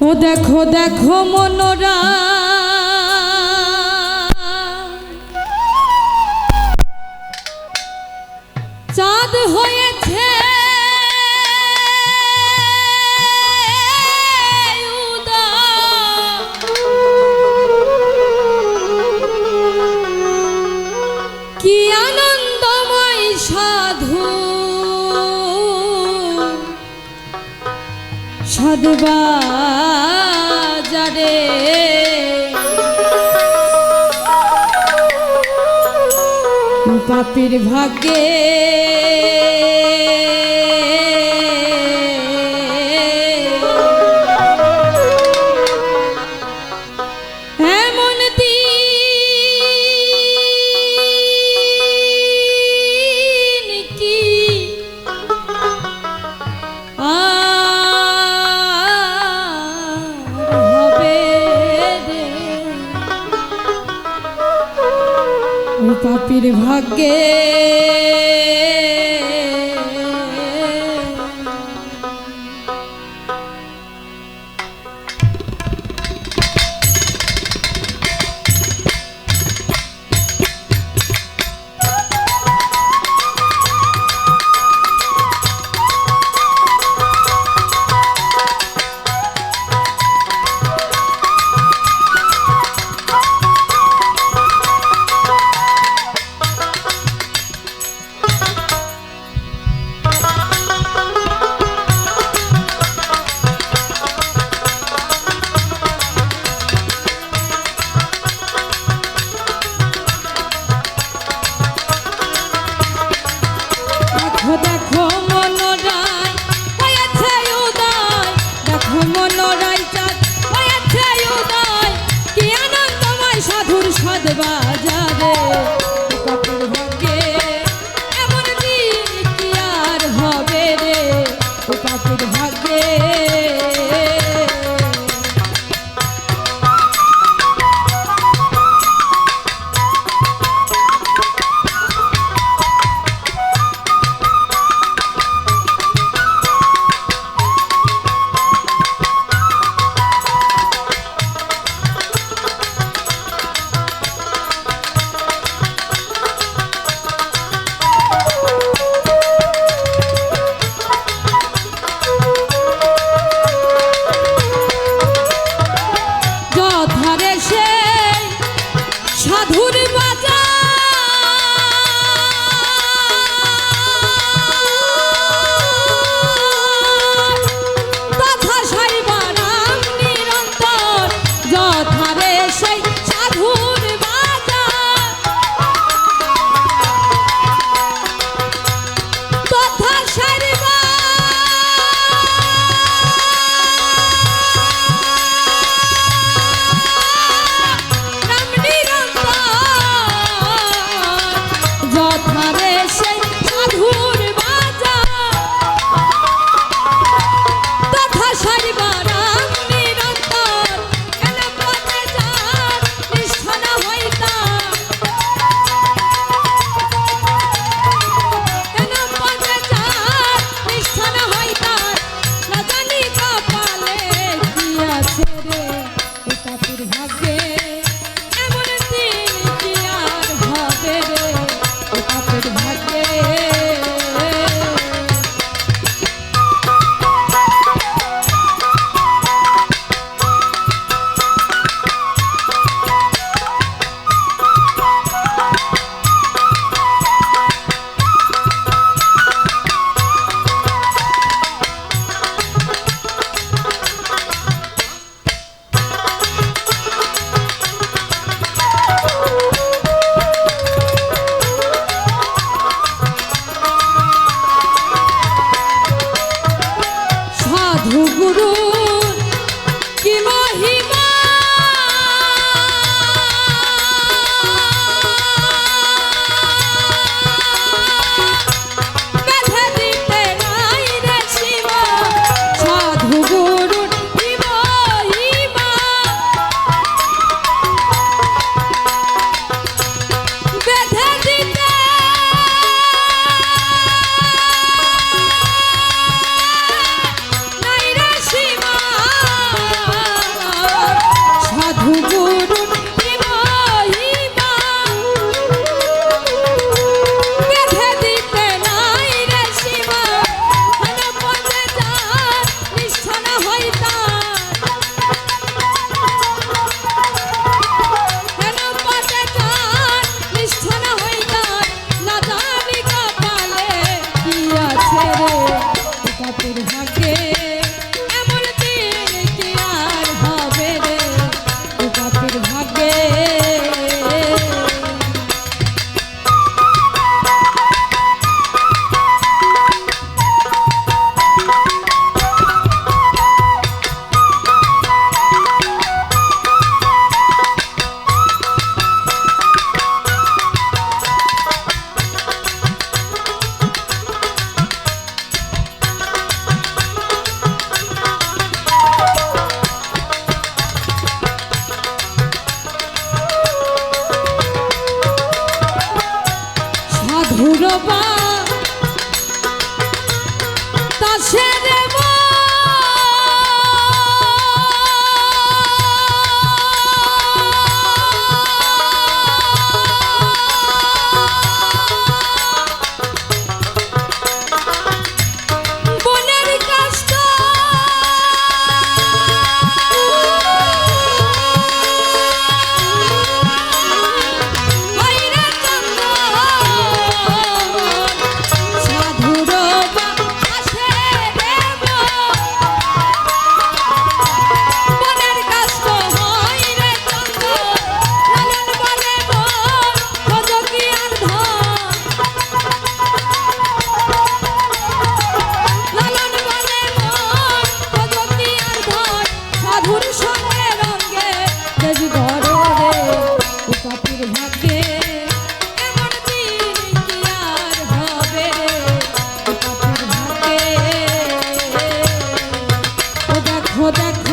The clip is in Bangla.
ও দেখো দেখো মনোরা চাঁদ হয়েছে কি আনন্দময় সাধু সাধবাজারে পাপীর ভাগ্যে এমন দিন কি পাপীর ভাগ্যে দেখো মনোরায় হয়েছে উদয়, দেখো মনোরায় চাঁদ হয়েছে উদয়, কি আনন্দময় সাধুর সাধবাজারে পাপীর ভাগ্যে এমন দিন কি আর হবে রে পাপীর ভাগ্যে। সাধুর বাজার তথা সাইবারাম নিরন্তর যথারে সেই সাধুর বাজার তথা সাধু গুরু কি মহিমা বেঁধে দিতে নাই রে সীমা, সাধু গুরু কি মহিমা বেঁধে দিতে নাই রে সীমা। বন্ধুর সঙ্গে রঙে দেশ গড়ে রে ও পাপির ভাগ্যে এমন দিন কি আর হবে রে ও পাপির ভাগ্যে ও দেখো দেখো